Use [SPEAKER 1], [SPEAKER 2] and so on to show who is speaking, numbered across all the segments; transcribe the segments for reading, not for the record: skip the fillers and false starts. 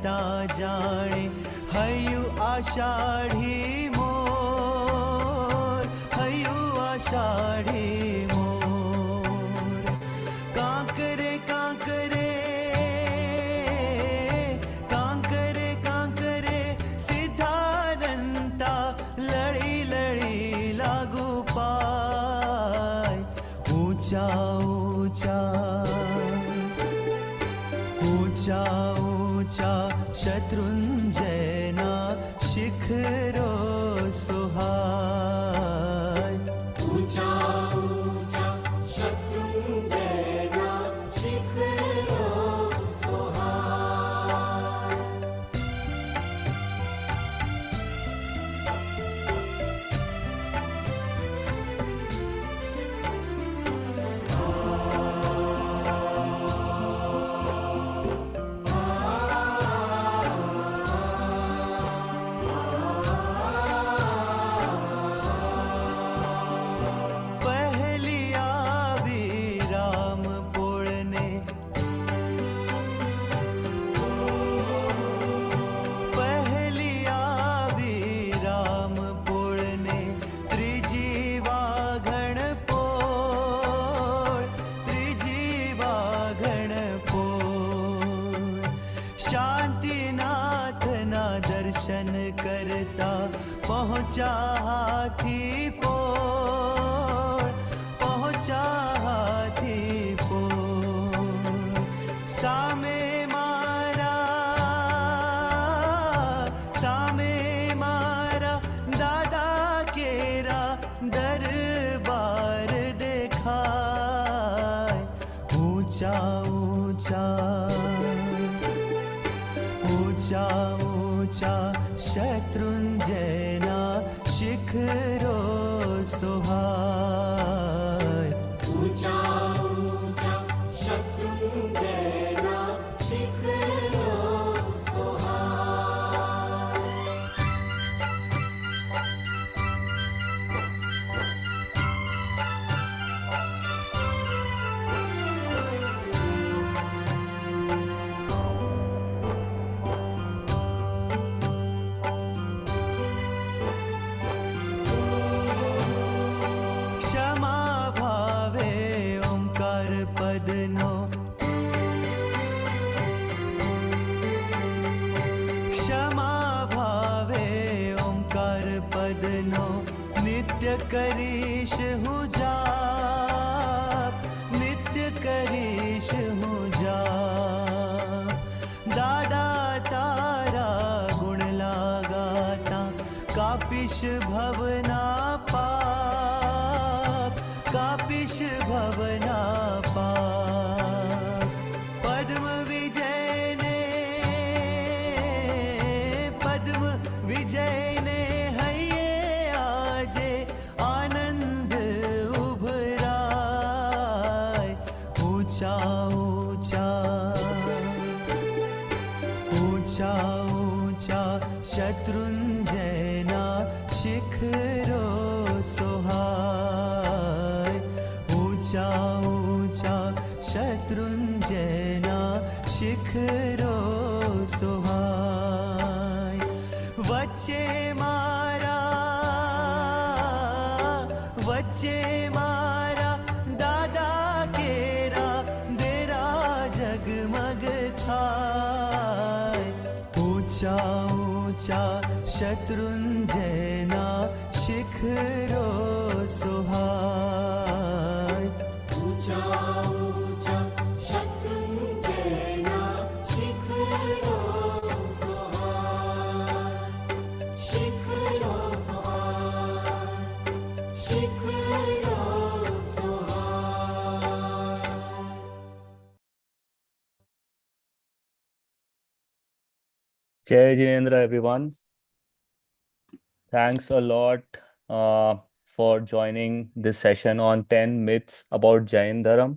[SPEAKER 1] ता जाने हयु आषाढ़ी मोर, हयु आषाढ़ी मोर। कांकरे कांकरे कांकरे कांकरे सिद्धारंता लड़ी लड़ी लागू पाय। ऊंचा ऊंचा ऊंचा ऊंचा शत्रुंजयना शिखरो सुहाय।
[SPEAKER 2] ऊंचा ऊंचा शत्रुंजयना शिखरो सुहाय।
[SPEAKER 1] पहली आवी राम पुरने, पहली आवी राम पुरने, त्रिजी वाघण पोळ, त्रिजी वाघण पोळ। शांतिनाथना दर्शन करता पहुंचा हाथी पोळ, पहुंचा हाथी पोळ। सामे मारा, सामे मारा दादा केरा दरबार देखाय। ऊंचा ऊंचा ऊंचा ऊंचा शत्रुंजयना शिखरो सुहाय।
[SPEAKER 2] ऊंचा ऊंचा शत्रुंजयना शिखरो सुहाय।
[SPEAKER 1] क्षमा भावे ओंकार पदनो, क्षमा भावे ओंकार पदनो नित्य करीश हूँ जाप, नित्य करीश हूँ जाप। दादा तारा गुण लगाता कापिश भवना पाप, कापिश भवना पाप। पद्म विजय ने, पद्म विजय ने हये आजे आनंद उभराय। ऊंचा ऊंचा ऊंचा ऊंचा शत्रुंजयना शिखरो सुहाय। ऊंचा ऊंचा शत्रुंजयना शिखरो सुहाय। वच्चे मारा, वच्चे मारा दादा केरा देरा जगमग थाय। ऊंचा ऊंचा शत्रुंजयना शिखरो सुहाय।
[SPEAKER 2] ऊंचा ऊंचा शत्रुंजयना शिखरो सुहाय। शिखरो सुहाय, शिखरो सुहाय।
[SPEAKER 3] Jai Jinendra, everyone. Thanks a lot for joining this session on 10 myths about Jain Dharma.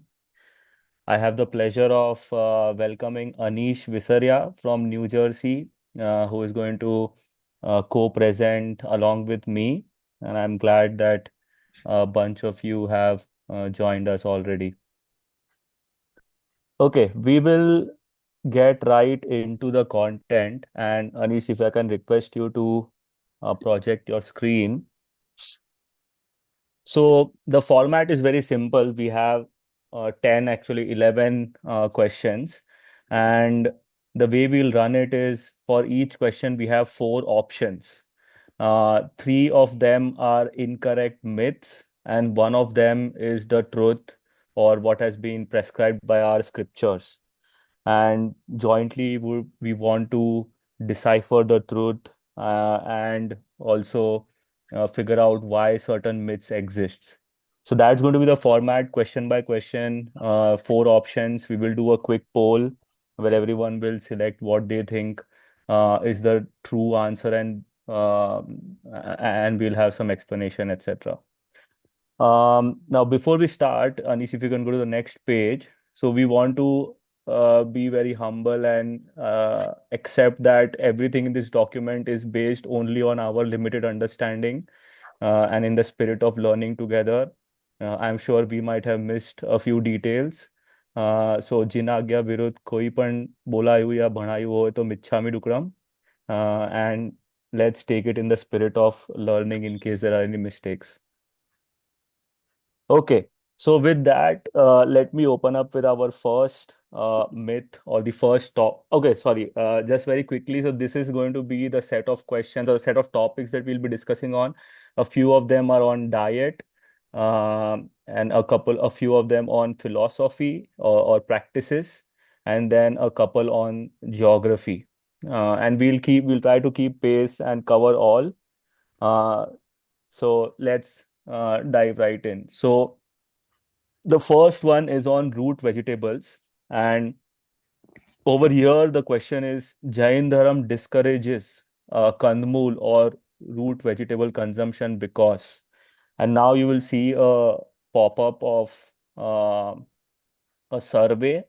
[SPEAKER 3] I have the pleasure of welcoming Anish Visaria from New Jersey, who is going to co-present along with me. And I'm glad that a bunch of you have joined us already. Okay, we will get right into the content. And Anish, if I can request you to project your screen. So the format is very simple. We have 10, actually 11 questions. And the way we'll run it is for each question, we have four options. Three of them are incorrect myths, and one of them is the truth or what has been prescribed by our scriptures. And jointly, we want to decipher the truth and also figure out why certain myths exist. So that's going to be the format, question by question, four options. We will do a quick poll where everyone will select what they think is the true answer, and we'll have some explanation, etc. Now, before we start, Anish, if you can go to the next page. So we want to be very humble and accept that everything in this document is based only on our limited understanding and in the spirit of learning together. I'm sure we might have missed a few details. So जिन आज्ञा विरुद्ध कोई पण बोलाયું या ભણાયું હોય તો મિચ્છામી ડુક્કડમ. And let's take it in the spirit of learning in case there are any mistakes. Okay, so with that, let me open up with our first myth or the first top. Okay, sorry, just very quickly. So this is going to be the set of questions or set of topics that we'll be discussing on. A few of them are on diet, and a few of them on philosophy or practices, and then a couple on geography. And we'll try to keep pace and cover all. Uh, so let's dive right in. So the first one is on root vegetables. And over here, the question is Jain Dharam discourages kandmul or root vegetable consumption because. And now you will see a pop-up of a survey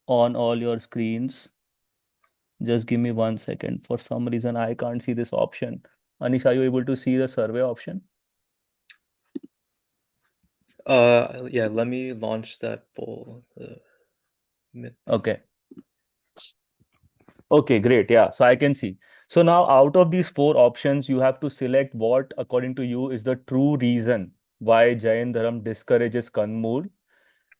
[SPEAKER 3] on all your screens. Just give me 1 second. For some reason, I can't see this option. Anish, are you able to see the survey option?
[SPEAKER 4] Yeah, let me launch that poll. Myth.
[SPEAKER 3] Okay. Okay, great. Yeah, so I can see. So now out of these four options, you have to select what, according to you, is the true reason why Jain Dharam discourages Kanmur.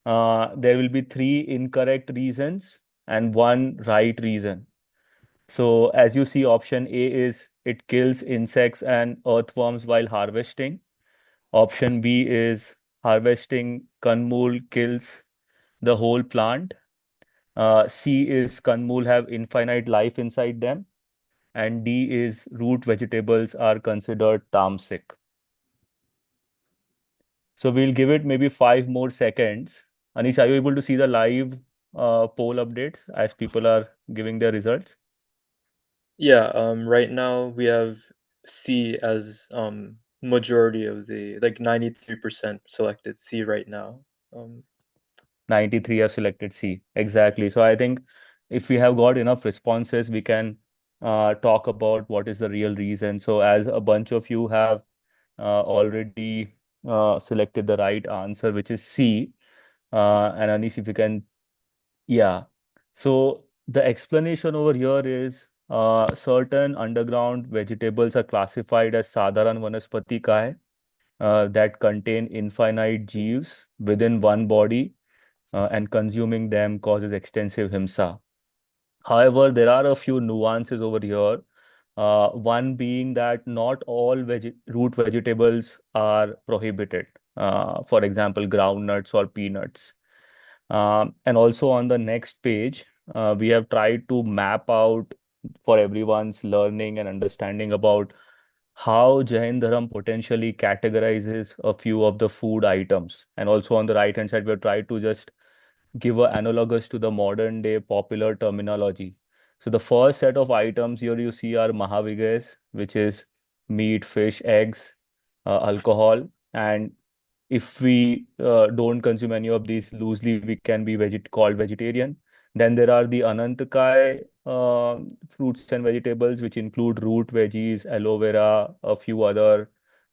[SPEAKER 3] There will be three incorrect reasons and one right reason. So as you see, option A is it kills insects and earthworms while harvesting. Option B is harvesting Kanmul kills the whole plant. C is Kanmul have infinite life inside them. And D is root vegetables are considered tamasic. So we'll give it maybe 5 more seconds. Anish, are you able to see the live poll updates as people are giving their results?
[SPEAKER 4] Yeah, right now we have C as majority of the 93% selected C right now.
[SPEAKER 3] 93 have selected C. Exactly. So I think if we have got enough responses, we can talk about what is the real reason. So as a bunch of you have already selected the right answer, which is C. And Anish, if you can, yeah. So the explanation over here is certain underground vegetables are classified as Sadharan Vanaspati Kai that contain infinite jeeves within one body, and consuming them causes extensive himsa. However, there are a few nuances over here. One being that not all root vegetables are prohibited. For example, groundnuts or peanuts. And also on the next page, we have tried to map out for everyone's learning and understanding about how Jain Dharam potentially categorizes a few of the food items. And also on the right hand side, we have tried to just give a analogous to the modern day popular terminology. So the first set of items here you see are Mahavigas, which is meat, fish, eggs, alcohol. And if we don't consume any of these loosely, we can be called vegetarian. Then there are the Anantakai fruits and vegetables, which include root veggies, aloe vera, a few other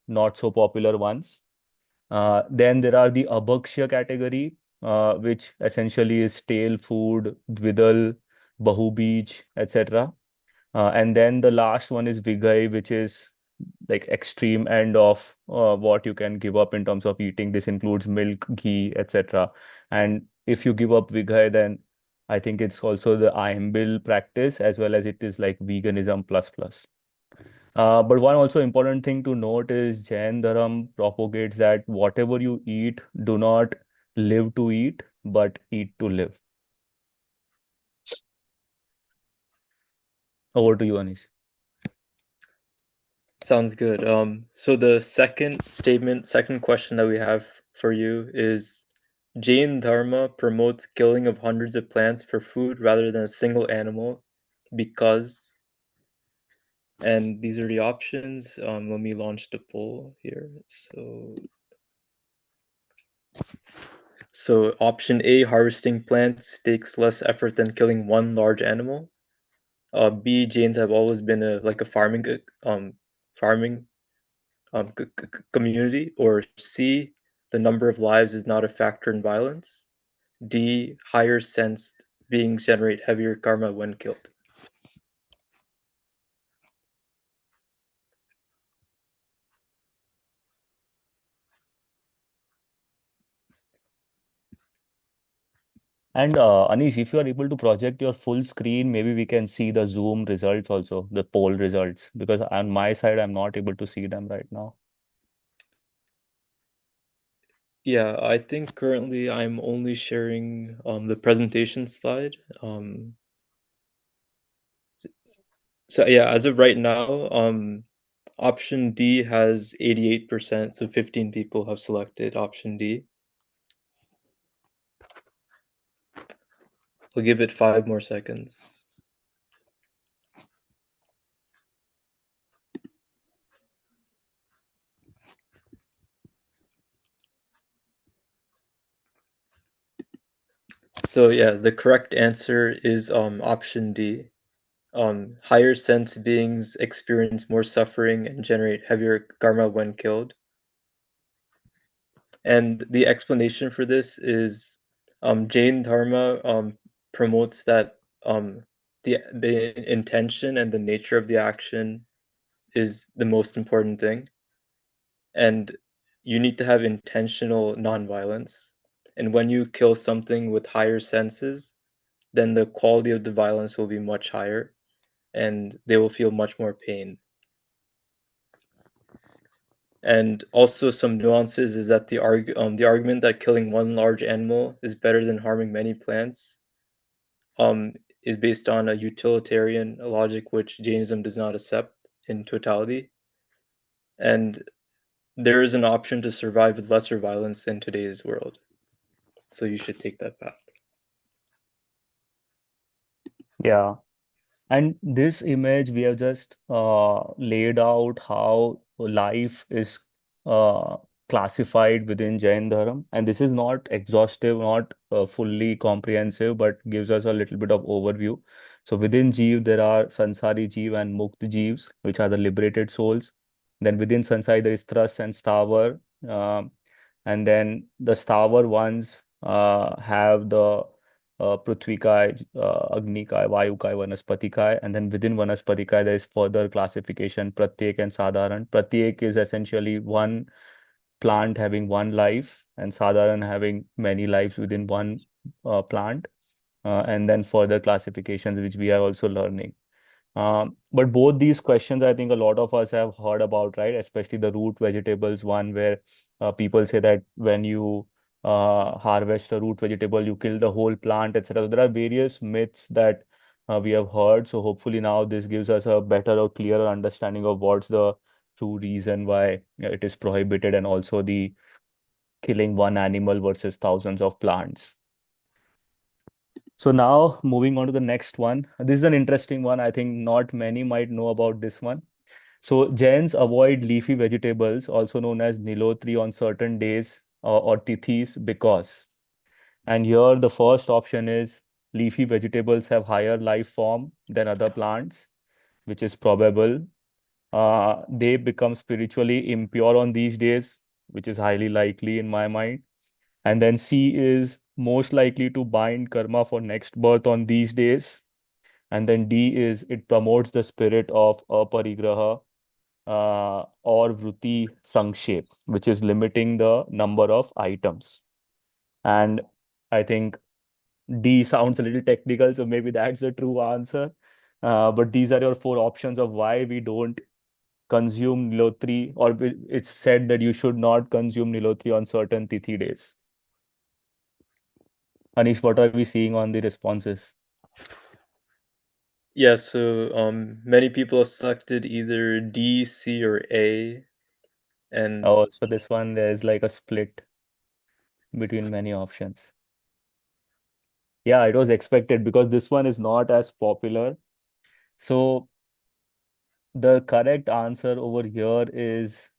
[SPEAKER 3] not so popular ones. Then there are the Abhaksha category, which essentially is stale food, dwidal, bahubij, etc. And then the last one is Vigai, which is like extreme end of what you can give up in terms of eating. This includes milk, ghee, etc. And if you give up Vigai, then I think it's also the Iambil practice as well as it is like veganism plus plus. But one also important thing to note is Jain Dharam propagates that whatever you eat, do not live to eat, but eat to live. Over to you, Anish.
[SPEAKER 4] Sounds good. So the second question that we have for you is Jain Dharma promotes killing of hundreds of plants for food rather than a single animal because, and these are the options. Let me launch the poll here. So option A, harvesting plants takes less effort than killing one large animal. B, Jains have always been a farming community. Or C, the number of lives is not a factor in violence. D, higher sensed beings generate heavier karma when killed.
[SPEAKER 3] And Anish, if you are able to project your full screen, maybe we can see the Zoom results also, the poll results, because on my side, I'm not able to see them right now.
[SPEAKER 4] Yeah, I think currently I'm only sharing the presentation slide. So yeah, as of right now, option D has 88%, so 15 people have selected option D. We'll give it 5 more seconds. So yeah, the correct answer is option D. Higher sense beings experience more suffering and generate heavier karma when killed. And the explanation for this is Jain Dharma promotes that the intention and the nature of the action is the most important thing. And you need to have intentional nonviolence. And when you kill something with higher senses, then the quality of the violence will be much higher and they will feel much more pain. And also some nuances is that the argument that killing one large animal is better than harming many plants um, is based on a utilitarian logic which Jainism does not accept in totality. And there is an option to survive with lesser violence in today's world. So you should take that path.
[SPEAKER 3] Yeah. And this image, we have just laid out how life is uh, classified within Jain Dharma. And this is not exhaustive, not fully comprehensive, but gives us a little bit of overview. So within Jeev, there are Sansari Jeev and Mukt Jeevs, which are the liberated souls. Then within Sansari, there is Tras and Stavar. And then the Stavar ones have the Prithvikai, Agnikai, Vayukai, Vanaspatikai, and then within Vanaspatikai, there is further classification, Pratyek and Sadharan. Pratyek is essentially one plant having one life, and Sadharan having many lives within one plant, and then further classifications, which we are also learning. But both these questions, I think a lot of us have heard about, right? Especially the root vegetables one, where people say that when you harvest a root vegetable, you kill the whole plant, etc. So there are various myths that we have heard. So hopefully now this gives us a better or clearer understanding of what's the true reason why it is prohibited, and also the killing one animal versus thousands of plants. So now moving on to the next one. This is an interesting one. I think not many might know about this one. So Jains avoid leafy vegetables, also known as nilotri, on certain days or tithis because. And here the first option is leafy vegetables have higher life form than other plants, which is probable. They become spiritually impure on these days, which is highly likely in my mind. And then C is most likely to bind karma for next birth on these days. And then D is it promotes the spirit of aparigraha or vruti sankshep, which is limiting the number of items. And I think D sounds a little technical, so maybe that's the true answer. But these are your four options of why we don't consume nilotri, or it's said that you should not consume nilotri on certain tithi days. Anish, what are we seeing on the responses?
[SPEAKER 4] Yeah, so many people have selected either D, C, or A, and
[SPEAKER 3] Oh, so this one there's like a split between many options. Yeah, it was expected because this one is not as popular. So the correct answer over here is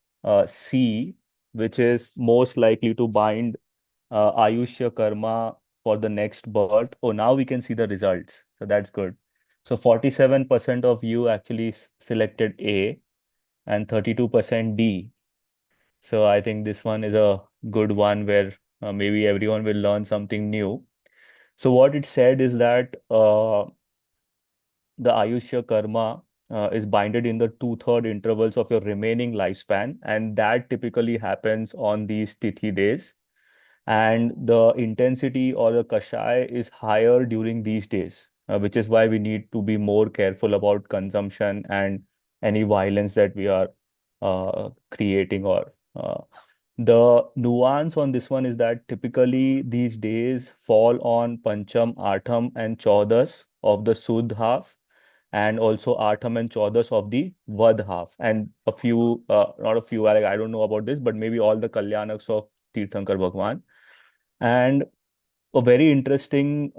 [SPEAKER 3] C, which is most likely to bind Ayushya Karma for the next birth. Oh, now we can see the results. So that's good. So 47% of you actually selected A and 32% D. So I think this one is a good one where maybe everyone will learn something new. So what it said is that the Ayushya karma is binded in the two-third intervals of your remaining lifespan, and that typically happens on these tithi days. And the intensity or the kashai is higher during these days, which is why we need to be more careful about consumption and any violence that we are creating or the nuance on this one is that typically these days fall on Pancham, Atham, and Chaudas of the Sudh half, and also Atham and Chaudas of the Vad half, and a few, not a few, I don't know about this, but maybe all the Kalyanaks of Tirthankar Bhagwan. And a very interesting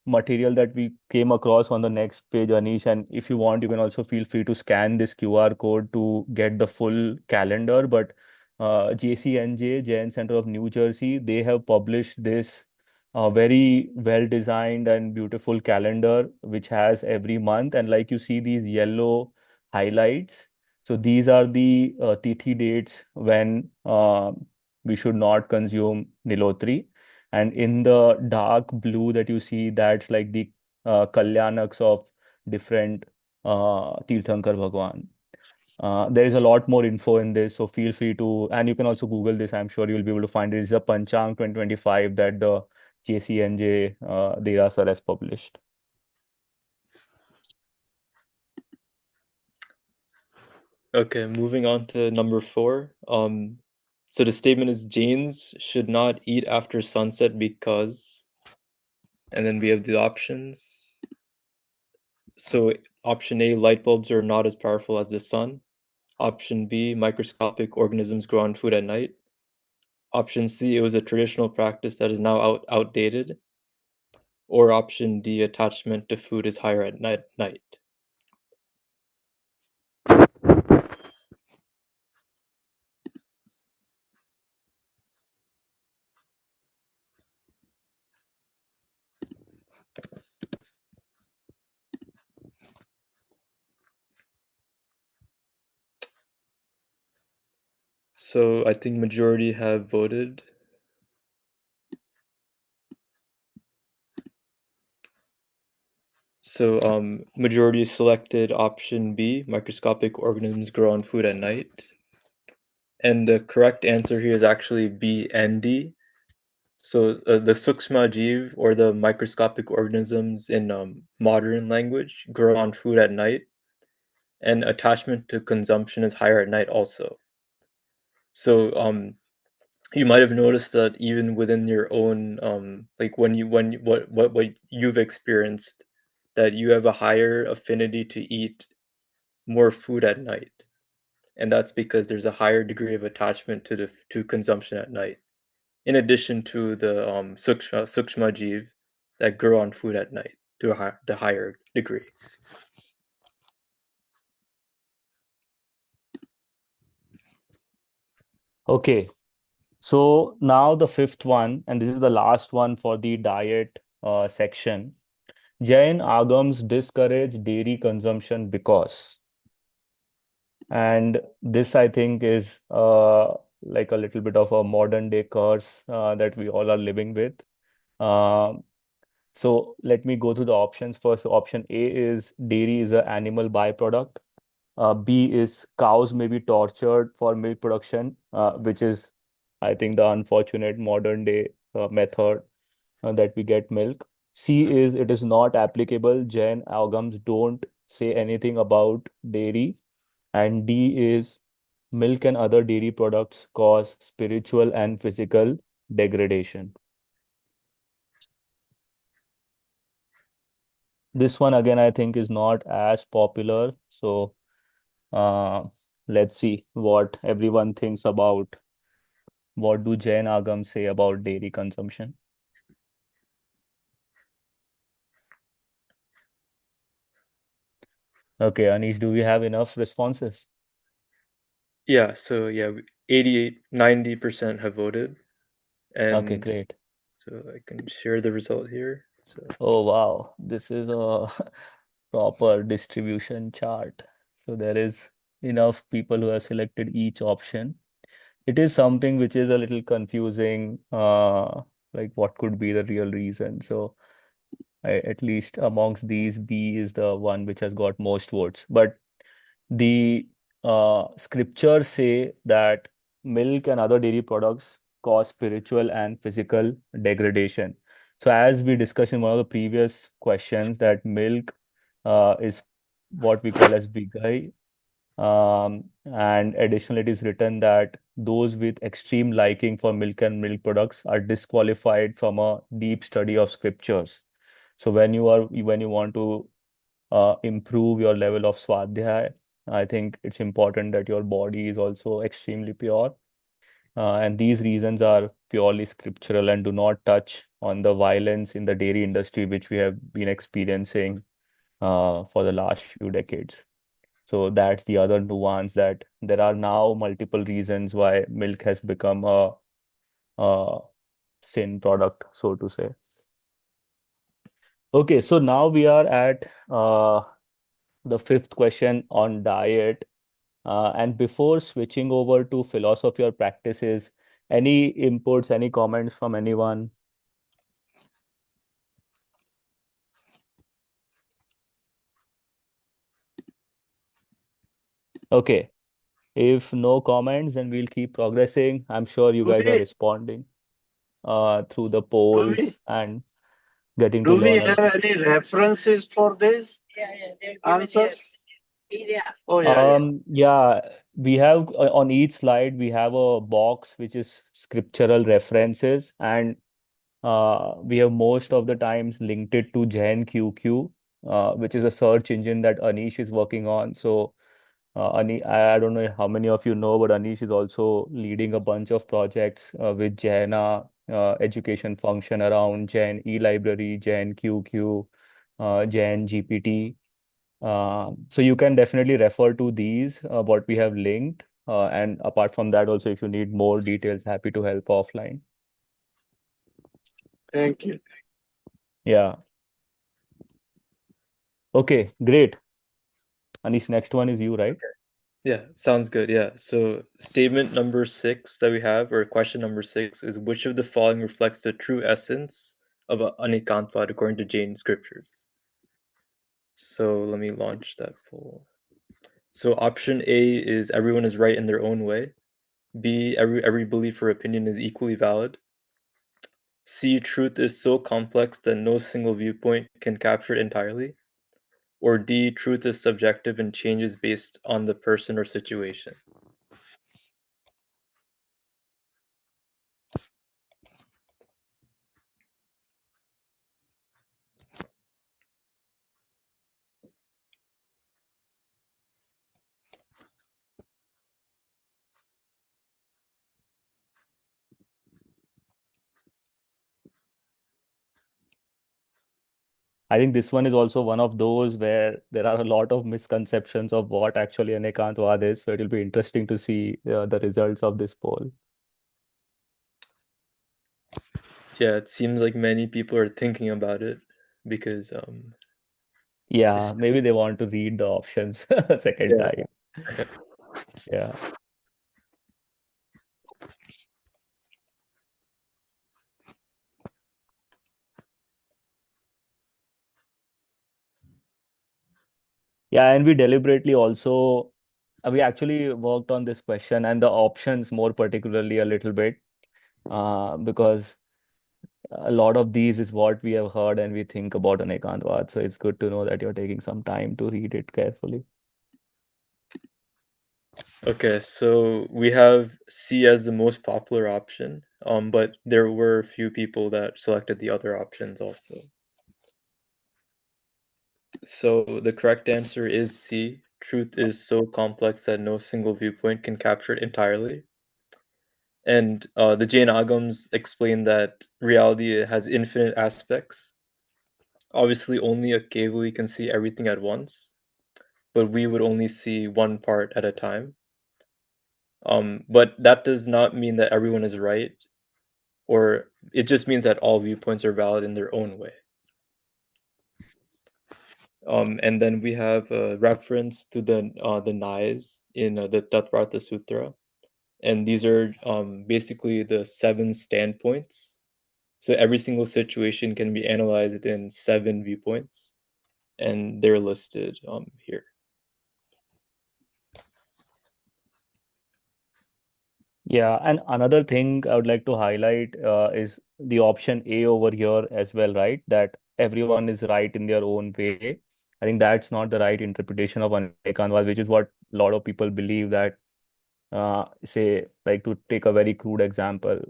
[SPEAKER 3] material that we came across on the next page, Anish. And if you want, you can also feel free to scan this QR code to get the full calendar. But JCNJ, Jain Center of New Jersey, they have published this very well designed and beautiful calendar, which has every month. And like you see these yellow highlights. So these are the Tithi dates when we should not consume Nilotri. And in the dark blue that you see, that's like the Kalyanaks of different Tirthankar Bhagwan. There is a lot more info in this, so feel free to, and you can also Google this. I'm sure you'll be able to find it. It's a Panchang 2025 that the JCNJ Dera sir has published.
[SPEAKER 4] okay, moving on to number 4. So the statement is Jains should not eat after sunset because, and then we have the options. So option A, light bulbs are not as powerful as the sun. Option B, microscopic organisms grow on food at night. Option C, it was a traditional practice that is now outdated. Or option D, attachment to food is higher at night. So I think majority have voted. So majority selected option B, microscopic organisms grow on food at night. And the correct answer here is actually B and D. So the Sukshma Jeev, or the microscopic organisms in modern language, grow on food at night, and attachment to consumption is higher at night also. So you might have noticed that even within your own like what you've experienced, that you have a higher affinity to eat more food at night, and that's because there's a higher degree of attachment to consumption at night, in addition to the sukshma jeev that grow on food at night to the higher degree.
[SPEAKER 3] Okay, so now the fifth one, and this is the last one for the diet section. Jain Agams discourage dairy consumption because, and this I think is like a little bit of a modern day curse that we all are living with. Um, so let me go through the options first. So option A is dairy is an animal byproduct. B is cows may be tortured for milk production, which is, I think, the unfortunate modern day method that we get milk. C is it is not applicable. Jain agams don't say anything about dairy. And D is milk and other dairy products cause spiritual and physical degradation. This one again, I think, is not as popular. So uh, let's see what everyone thinks about what do Jain Agam say about dairy consumption. Okay, Anish, do we have enough responses?
[SPEAKER 4] Yeah, so yeah, 88, 90% have voted.
[SPEAKER 3] Okay,
[SPEAKER 4] And
[SPEAKER 3] great.
[SPEAKER 4] so I can share the result here. So
[SPEAKER 3] Oh, wow. This is a proper distribution chart. So there is enough people who have selected each option. It is something which is a little confusing, like what could be the real reason. So at least amongst these, B is the one which has got most votes. But the scriptures say that milk and other dairy products cause spiritual and physical degradation. So, as we discussed in one of the previous questions, that milk is what we call as vigai. And additionally, it is written that those with extreme liking for milk and milk products are disqualified from a deep study of scriptures. So, when you want to improve your level of swadhyay, I think it's important that your body is also extremely pure. And these reasons are purely scriptural and do not touch on the violence in the dairy industry, which we have been experiencing for the last few decades. So that's the other nuance, that there are now multiple reasons why milk has become a sin product, so to say. Okay, so now we are at the fifth question on diet. And before switching over to philosophy or practices, any inputs, any comments from anyone? Okay, if no comments, then we'll keep progressing. I'm sure you
[SPEAKER 5] Do
[SPEAKER 3] guys are
[SPEAKER 5] we
[SPEAKER 3] responding through the
[SPEAKER 5] do we
[SPEAKER 3] polls and getting to
[SPEAKER 5] do we
[SPEAKER 3] learn a.
[SPEAKER 5] have any references for this? Yeah, answers? Oh yeah.
[SPEAKER 3] Yeah, we have on each slide we have a box which is scriptural references, and we have most of the times linked it to Jain QQ, which is a search engine that Anish is working on. So, I don't know how many of you know, but Anish is also leading a bunch of projects with Jaina education function around Jain e-library, Jain QQ, Jain GPT. So you can definitely refer to these, what we have linked. And apart from that, also, if you need more details, happy to help offline.
[SPEAKER 5] Thank you.
[SPEAKER 3] Yeah. Okay, great. Anish, next one is you, right?
[SPEAKER 4] yeah, sounds good. Yeah. So statement number 6 that we have, or question number 6, is which of the following reflects the true essence of a anikantvad according to Jain scriptures? So let me launch that poll. So option A is everyone is right in their own way. B, every belief or opinion is equally valid. C, truth is so complex that no single viewpoint can capture it entirely. Or D, truth is subjective and changes based on the person or situation.
[SPEAKER 3] I think this one is also one of those where there are a lot of misconceptions of what actually an Ekantwad is. So it'll be interesting to see the results of this poll.
[SPEAKER 4] Yeah, it seems like many people are thinking about it because
[SPEAKER 3] Yeah,
[SPEAKER 4] just
[SPEAKER 3] maybe they want to read the options a second
[SPEAKER 4] yeah.
[SPEAKER 3] time. Yeah. Yeah, and we deliberately also we actually worked on this question and the options more particularly a little bit because a lot of these is what we have heard and we think about an Ekantvad. So it's good to know that you're taking some time to read it carefully.
[SPEAKER 4] Okay, so we have C as the most popular option, but there were a few people that selected the other options also. So the correct answer is C. Truth is so complex that no single viewpoint can capture it entirely. And the Jain Agams explain that reality has infinite aspects. Obviously, only a Kevali can see everything at once, but we would only see one part at a time. But that does not mean that everyone is right, or it just means that all viewpoints are valid in their own way. And then we have a reference to the Nais in the Tattvartha Sutra, and these are basically the 7 standpoints. So every single situation can be analyzed in 7 viewpoints, and they're listed here.
[SPEAKER 3] Yeah, and another thing I would like to highlight is the option A over here as well, right? That everyone is right in their own way. I think that's not the right interpretation of Anekanvad, which is what a lot of people believe that, say, like to take a very crude example,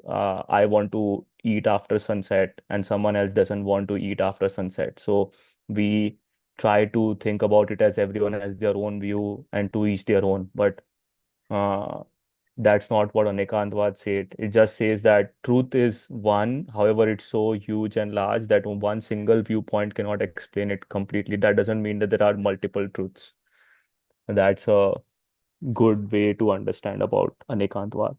[SPEAKER 3] I want to eat after sunset and someone else doesn't want to eat after sunset. So we try to think about it as everyone has their own view and to each their own. But uh, that's not what Anekantvad said. It just says that truth is one, however, it's so huge and large that one single viewpoint cannot explain it completely. That doesn't mean that there are multiple truths. That's a good way to understand about Anekantvad.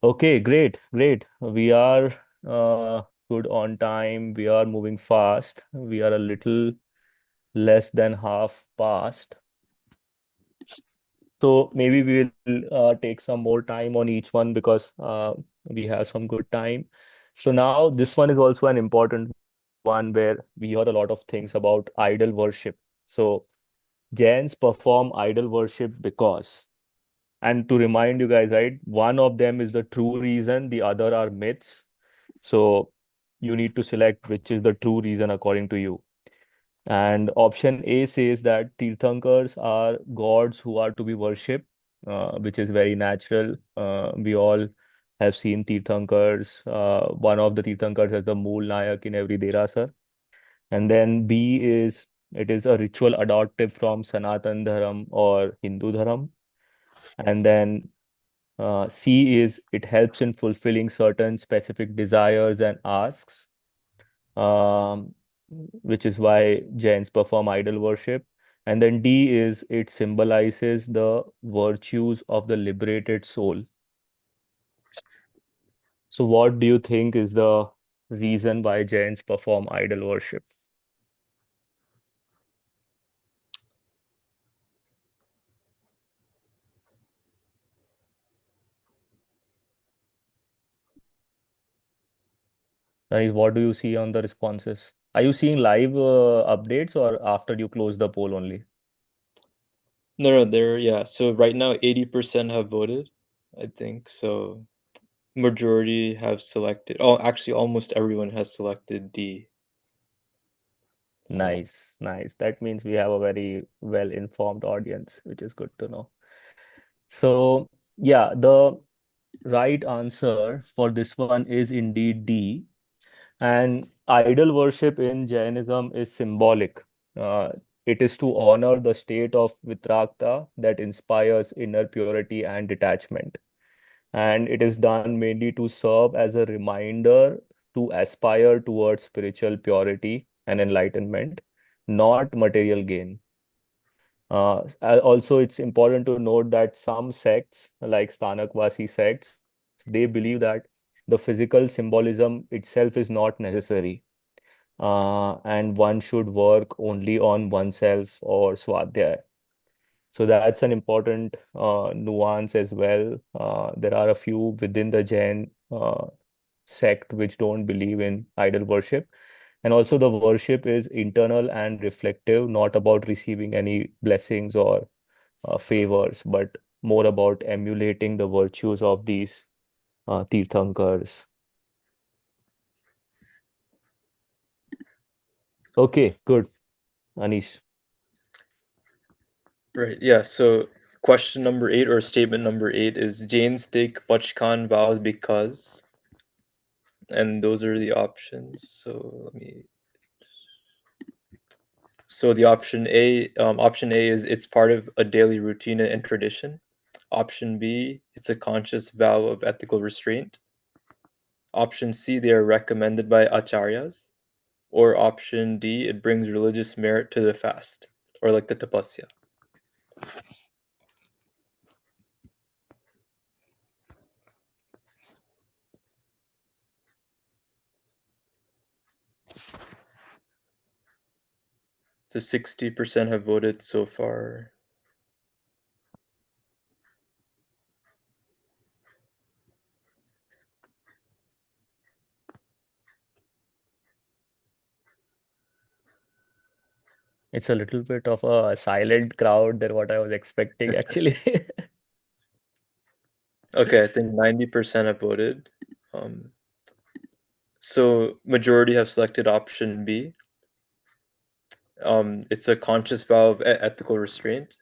[SPEAKER 3] Okay, great, great. We are good on time. We are moving fast. We are a little less than half past. So maybe we will take some more time on each one because we have some good time. So now this one is also an important one where we heard a lot of things about idol worship. So Jains perform idol worship because, and to remind you guys, right, one of them is the true reason, the other are myths. So you need to select which is the true reason according to you. And option A says that Tirthankars are gods who are to be worshipped, which is very natural. We all have seen Tirthankars. One of the Tirthankars has the Mool Nayak in every Derasar. And then B is it is a ritual adopted from Sanatan Dharam or Hindu Dharam. And then C is it helps in fulfilling certain specific desires and asks, um, which is why Jains perform idol worship. And then D is it symbolizes the virtues of the liberated soul. So, what do you think is the reason why Jains perform idol worship? Guys, what do you see on the responses? Are you seeing live updates or after you close the poll only?
[SPEAKER 4] No, yeah. So right now, 80% have voted, I think. So majority have selected. Oh, actually, almost everyone has selected D. So
[SPEAKER 3] Nice, nice. That means we have a very well-informed audience, which is good to know. So, yeah, the right answer for this one is indeed D. And idol worship in Jainism is symbolic. Uh, it is to honor the state of Vitrakta that inspires inner purity and detachment. And it is done mainly to serve as a reminder to aspire towards spiritual purity and enlightenment, not material gain. Also, it's important to note that some sects, like Stanakwasi sects, they believe that the physical symbolism itself is not necessary, and one should work only on oneself or swadhyaya. So that's an important nuance as well. There are a few within the Jain sect which don't believe in idol worship. And also, the worship is internal and reflective, not about receiving any blessings or favors, but more about emulating the virtues of these Tirthankars. Okay, good. Anish.
[SPEAKER 4] Right. Yeah. So question number 8 or statement number 8 is Jains take Pachkan vows because, and those are the options. So the option A is it's part of a daily routine and tradition. Option B, it's a conscious vow of ethical restraint. Option C, they are recommended by acharyas. Or option D, it brings religious merit to the fast, or like the tapasya. So 60% have voted so far.
[SPEAKER 3] It's a little bit of a silent crowd than what I was expecting, actually.
[SPEAKER 4] Okay, I think 90% have voted. So majority have selected option B. It's a conscious vow of ethical restraint,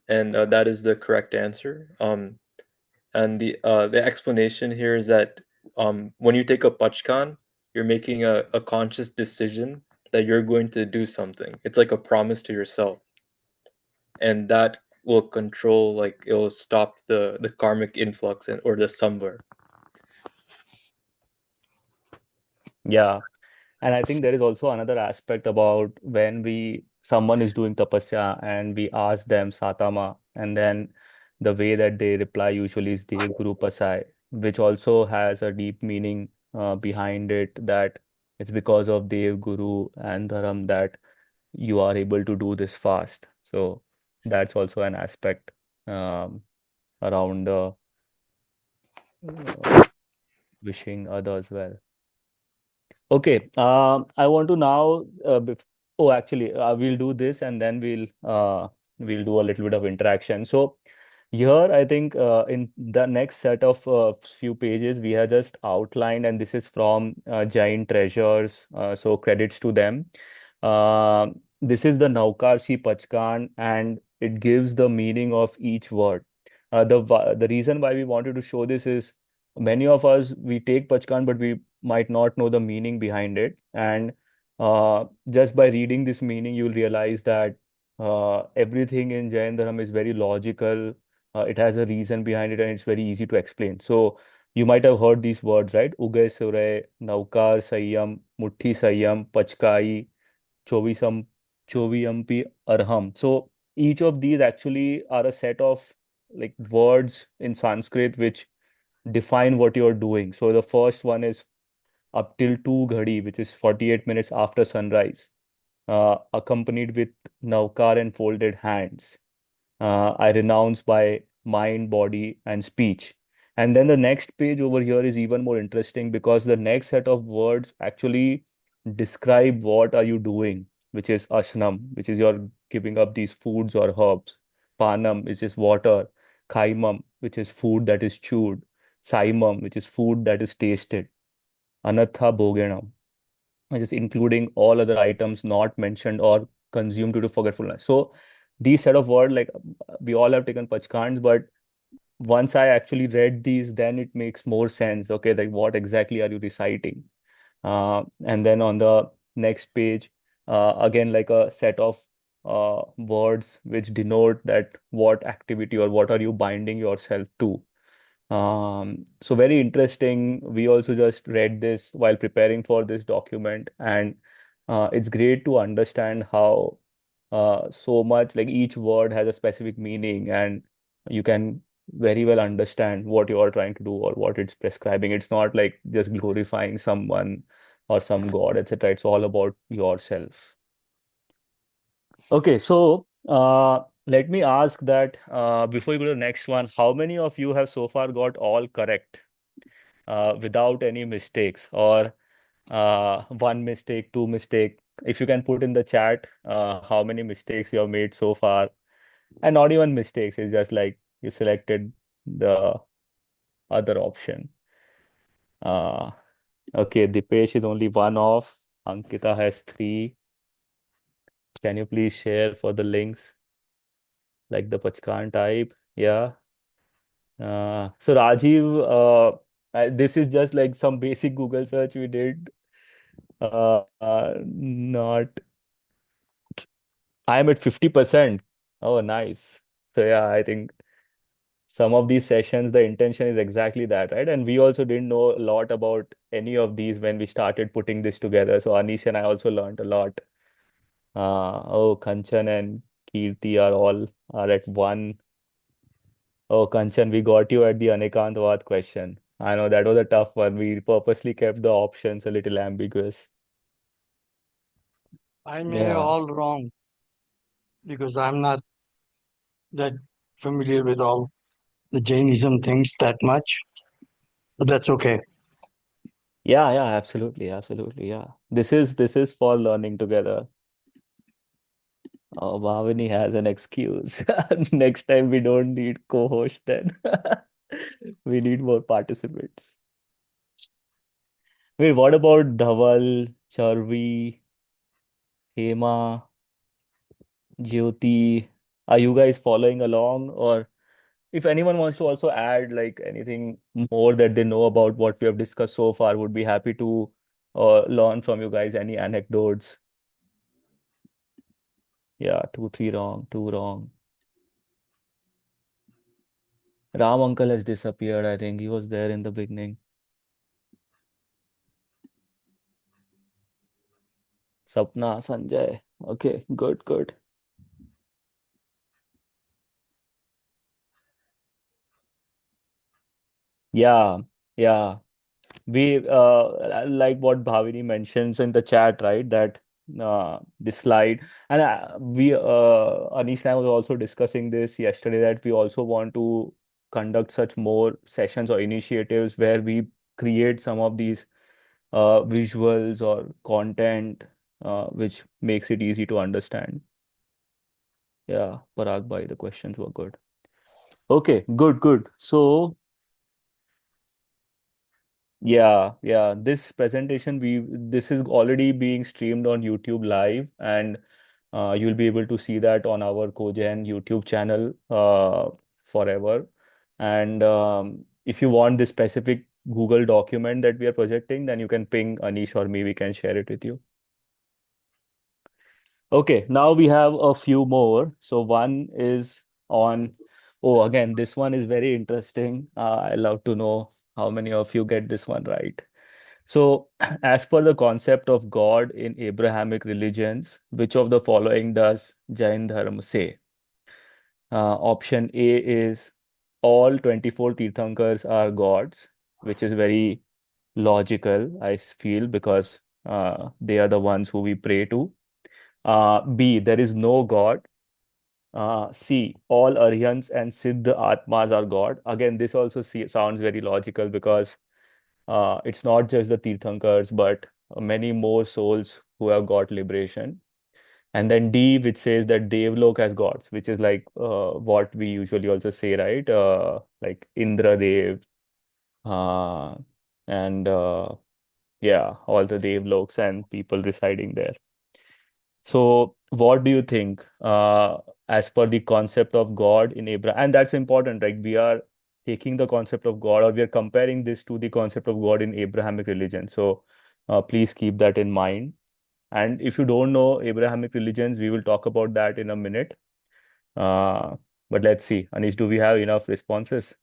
[SPEAKER 4] and that is the correct answer. And the explanation here is that when you take a pachkan, you're making a conscious decision that you're going to do something. It's like a promise to yourself, and that will control, like it will stop the karmic influx or the samvar.
[SPEAKER 3] Yeah. And I think there is also another aspect about when someone is doing tapasya and we ask them satama, and then the way that they reply usually is Dev Guru Pasai, which also has a deep meaning behind it, that it's because of Dev Guru and Dharam that you are able to do this fast. So that's also an aspect um, around the wishing others well. Okay, I want to now. Actually, we'll do this and then we'll do a little bit of interaction. So here, I think in the next set of few pages, we have just outlined, and this is from Giant Treasures. So credits to them. This is the Naukarsi Pachkan, and it gives the meaning of each word. The reason why we wanted to show this is many of us we take Pachkan, but we might not know the meaning behind it. And just by reading this meaning, you'll realize that everything in Jain Dharma is very logical. It has a reason behind it, and it's very easy to explain. So you might have heard these words, right? Ugay Suray, Naukar Sayyam, Mutti Sayyam, Pachkai, Chovisam, Choviyampi Arham. So each of these actually are a set of like words in Sanskrit which define what you're doing. So the first one is up till 2 ghadi, which is 48 minutes after sunrise, accompanied with Naukar and folded hands. I renounce by mind, body, and speech. And then the next page over here is even more interesting because the next set of words actually describe what are you doing, which is ashnam, which is you're giving up these foods or herbs. Panam, which is water. Kaimam, which is food that is chewed. Saimam, which is food that is tasted. Anatha Bhoganam, which is including all other items not mentioned or consumed due to forgetfulness. So these set of words, like we all have taken pachkans, but once I actually read these, then it makes more sense. Okay, like what exactly are you reciting? And then on the next page, again, like a set of words which denote that what activity or what are you binding yourself to. So very interesting. We also just read this while preparing for this document, and it's great to understand how so much like each word has a specific meaning, and you can very well understand what you are trying to do or what it's prescribing. It's not like just glorifying someone or some god, etc. It's all about yourself. Okay, so let me ask that before you go to the next one, how many of you have so far got all correct without any mistakes, or one mistake, two mistake? If you can put in the chat how many mistakes you have made so far, and not even mistakes, it's just like you selected the other option. Uh, okay, Dipesh is only one off. Ankita has three. Can you please share for the links like the Pachkan type? Yeah. So Rajiv, this is just like some basic Google search we did. Not, I'm at 50%. Oh, nice. So yeah, I think some of these sessions, the intention is exactly that, right? And we also didn't know a lot about any of these when we started putting this together. So Anish and I also learned a lot. Oh, Kanchan and Kirti are at one. Oh, Kanchan, we got you at the Anekantavad question. I know that was a tough one. We purposely kept the options a little ambiguous.
[SPEAKER 5] I may have
[SPEAKER 3] Yeah.
[SPEAKER 5] all wrong because I'm not that familiar with all the Jainism things that much, but that's okay.
[SPEAKER 3] Yeah, yeah, absolutely, absolutely. Yeah. This is for learning together. Oh, Bhavani has an excuse. Next time we don't need co-host then. We need more participants. Wait, what about Dhaval, Charvi, Hema, Jyoti? Are you guys following along? Or if anyone wants to also add like anything more that they know about what we have discussed so far, would be happy to learn from you guys any anecdotes. Yeah, two, three wrong, two wrong. Ram uncle has disappeared. I think he was there in the beginning. Sapna, Sanjay. Okay, good, good. Yeah, yeah. We like what Bhavini mentions in the chat, right? That this slide, and Anish and I was also discussing this yesterday, that we also want to conduct such more sessions or initiatives where we create some of these visuals or content which makes it easy to understand. Yeah, Parag bhai, the questions were good. Okay, good, good. So yeah, yeah. This is already being streamed on YouTube live, and you'll be able to see that on our KOJAIN YouTube channel forever. And if you want this specific Google document that we are projecting, then you can ping Anish or me, we can share it with you. Okay, now we have a few more. So one is on, oh, again, this one is very interesting. I love to know how many of you get this one right. So, as per the concept of God in Abrahamic religions, which of the following does Jain Dharma say? Option A is all 24 Tirthankars are gods, which is very logical, I feel, because they are the ones who we pray to. B, there is no God. C, all Aryans and Siddha Atmas are God. Again, this also sounds very logical because it's not just the Tirthankars, but many more souls who have got liberation. And then D, which says that Devlok has gods, which is like what we usually also say, right? Like Indra Dev, uh, and yeah, all the Devloks and people residing there. So, what do you think, as per the concept of God in Abraham? And that's important, right? We are taking the concept of God, or we are comparing this to the concept of God in Abrahamic religion. So, please keep that in mind. And if you don't know Abrahamic religions, we will talk about that in a minute. Uh, but let's see, Anish, do we have enough responses?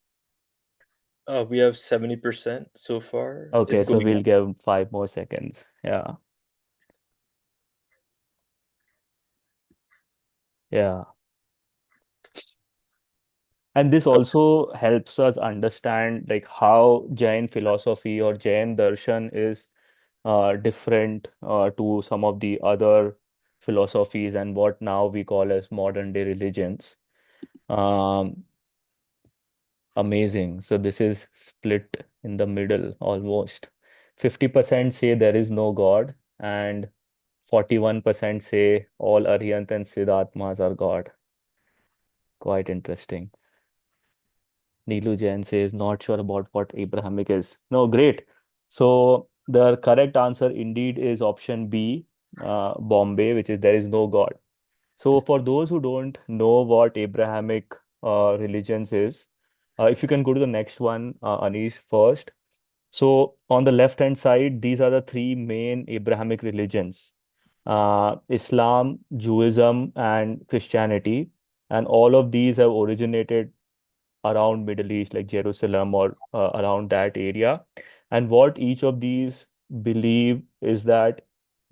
[SPEAKER 4] We have 70% so far.
[SPEAKER 3] Okay,
[SPEAKER 4] It's
[SPEAKER 3] so
[SPEAKER 4] going
[SPEAKER 3] we'll
[SPEAKER 4] up.
[SPEAKER 3] give 5 more seconds. Yeah, yeah. And this also helps us understand like how Jain philosophy or Jain darshan is different to some of the other philosophies and what now we call as modern day religions. Um, Amazing. So this is split in the middle almost. 50% say there is no God, and 41% say all Arihant and Siddhatmas are God. Quite interesting. Neelu Jain says, not sure about what Abrahamic is. No, great. So the correct answer indeed is option B, Bombay, which is there is no God. So for those who don't know what Abrahamic religions is, if you can go to the next one, Anish, first. So on the left hand side, these are the three main Abrahamic religions, Islam, Judaism, and Christianity. And all of these have originated around Middle East, like Jerusalem or around that area. And what each of these believe is that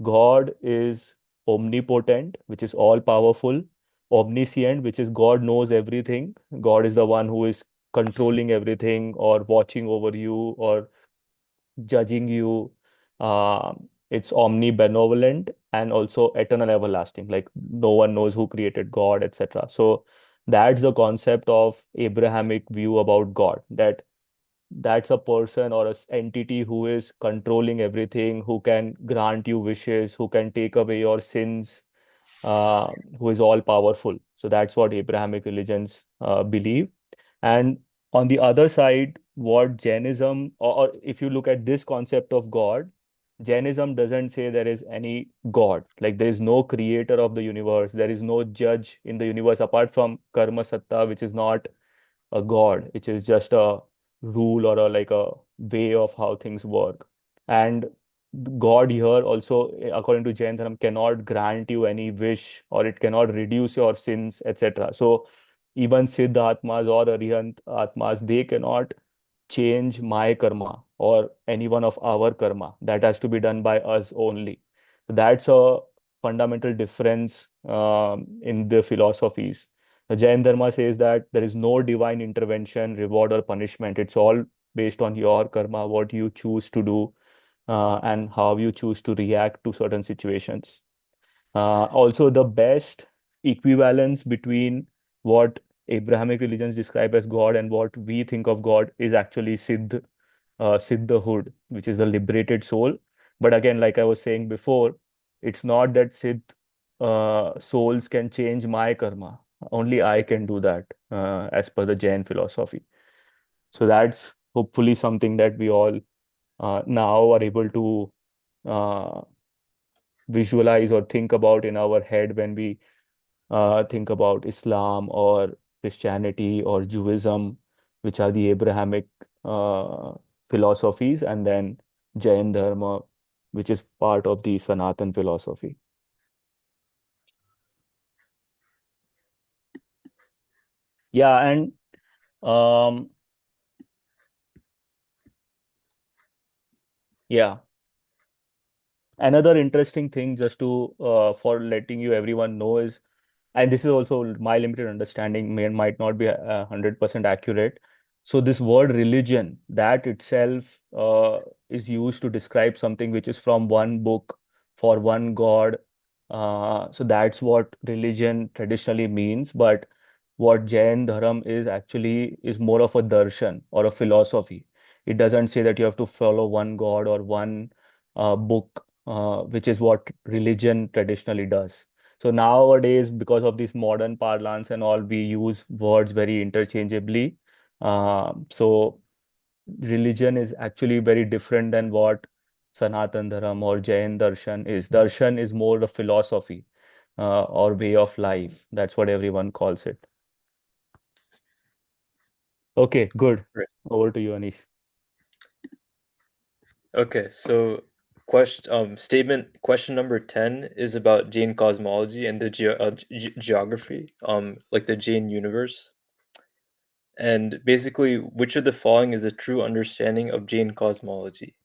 [SPEAKER 3] God is omnipotent, which is all powerful, omniscient, which is God knows everything. God is the one who is controlling everything or watching over you or judging you. It's omnibenevolent and also eternal everlasting. Like no one knows who created God, etc. So that's the concept of Abrahamic view about God, that that's a person or a entity who is controlling everything, who can grant you wishes, who can take away your sins, who is all powerful. So that's what Abrahamic religions believe. And on the other side, what Jainism, or if you look at this concept of God, Jainism doesn't say there is any God. Like there is no creator of the universe, there is no judge in the universe apart from Karma Satta, which is not a God, which is just a rule or a like a way of how things work. And God here also, according to Jain Dharma, cannot grant you any wish or it cannot reduce your sins, etc. So even Siddha Atmas or Arihant Atmas, they cannot change my karma or any one of our karma. That has to be done by us only. That's a fundamental difference in the philosophies. The Jain Dharma says that there is no divine intervention, reward, or punishment. It's all based on your karma, what you choose to do, and how you choose to react to certain situations. Also, the best equivalence between what Abrahamic religions describe as God and what we think of God is actually Siddhahood, which is the liberated soul. But again, like I was saying before, it's not that Siddh souls can change my karma. Only I can do that, as per the Jain philosophy. So that's hopefully something that we all now are able to uh, visualize or think about in our head when we think about Islam or Christianity or Judaism, which are the Abrahamic uh, philosophies, and then Jain Dharma, which is part of the Sanatan philosophy. Yeah, and um, yeah, another interesting thing just to for letting you everyone know is, and this is also my limited understanding, might not be 100% accurate. So this word religion, that itself is used to describe something which is from one book for one god. So that's what religion traditionally means. But what Jain Dharam is actually is more of a darshan or a philosophy. It doesn't say that you have to follow one god or one book, which is what religion traditionally does. So nowadays, because of this modern parlance and all, we use words very interchangeably. So religion is actually very different than what Sanatan Dharam or Jain Darshan is. Darshan is more a philosophy or way of life. That's what everyone calls it. Okay, good.
[SPEAKER 4] Right.
[SPEAKER 3] Over to you, Anish.
[SPEAKER 4] Okay, so question number 10 is about Jain cosmology and the geography, like the Jain universe. And basically, which of the following is a true understanding of Jain cosmology?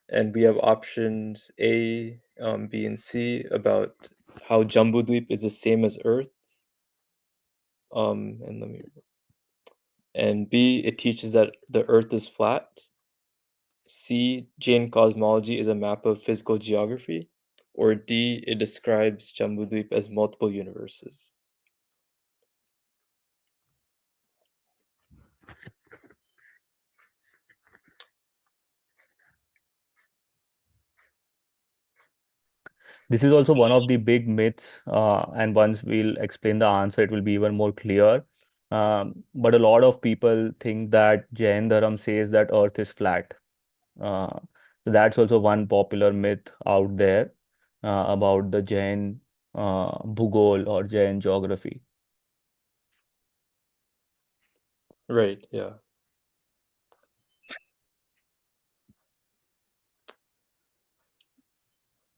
[SPEAKER 4] And we have options A, B, and C about how Jambudweep is the same as Earth. And let me. And B, it teaches that the Earth is flat. C, Jain cosmology is a map of physical geography. or D, it describes Jambudvip as multiple universes?
[SPEAKER 3] This is also one of the big myths, and once we'll explain the answer, it will be even more clear. But a lot of people think that Jain Dharam says that Earth is flat. Uh, so that's also one popular myth out there about the Jain Bhugol or Jain geography.
[SPEAKER 4] Right, yeah.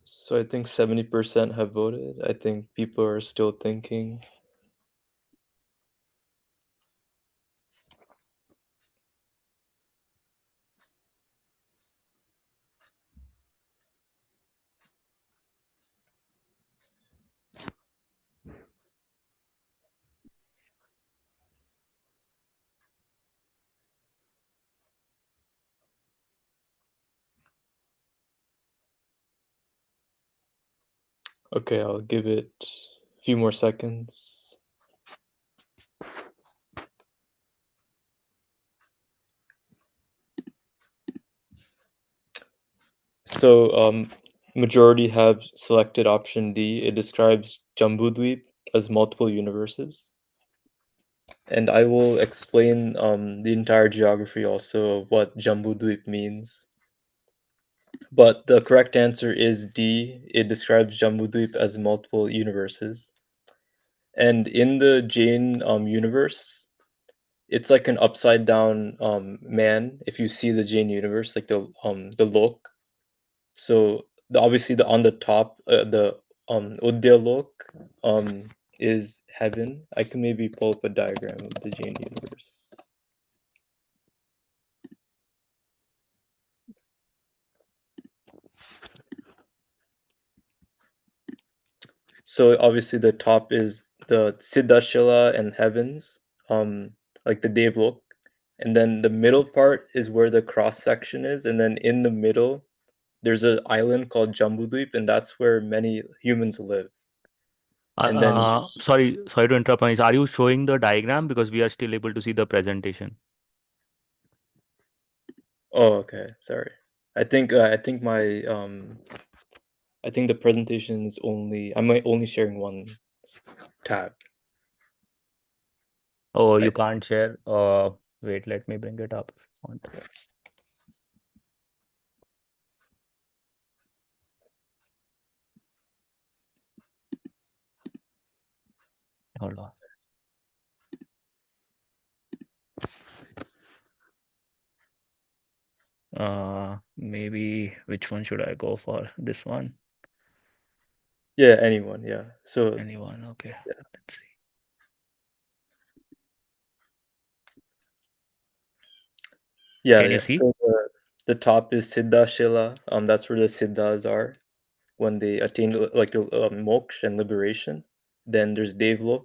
[SPEAKER 4] So I think 70% have voted. I think people are still thinking. Okay, I'll give it a few more seconds. So, majority have selected option D. It describes Jambudvip as multiple universes. And I will explain the entire geography also of what Jambudvip means. But the correct answer is D. It describes Jambudvip as multiple universes. And in the Jain universe, it's like an upside down man. If you see the Jain universe, like the Lok. So obviously the on the top, the Udya Lok is heaven. I can maybe pull up a diagram of the Jain universe. So obviously the top is the Siddhashila and heavens, like the Devlok. And then the middle part is where the cross section is, and then in the middle there's an island called Jambudvip, and that's where many humans live. And then
[SPEAKER 3] Sorry to interrupt, Manish. Are you showing the diagram? Because we are still able to see the presentation.
[SPEAKER 4] oh, okay, sorry. I think my I think the presentation is I'm only sharing one tab.
[SPEAKER 3] Oh,
[SPEAKER 4] I,
[SPEAKER 3] you can't share. Wait, let me bring it up if you want. Hold on. Maybe which one should I go for? This one?
[SPEAKER 4] yeah, anyone, yeah. So
[SPEAKER 3] Anyone? Okay.
[SPEAKER 4] Yeah.
[SPEAKER 3] Let's see.
[SPEAKER 4] yeah,
[SPEAKER 3] Can you
[SPEAKER 4] yeah.
[SPEAKER 3] see?
[SPEAKER 4] So the top is Siddhashila. That's where the Siddhas are when they attain like the moksha and liberation. Then there's Devlok.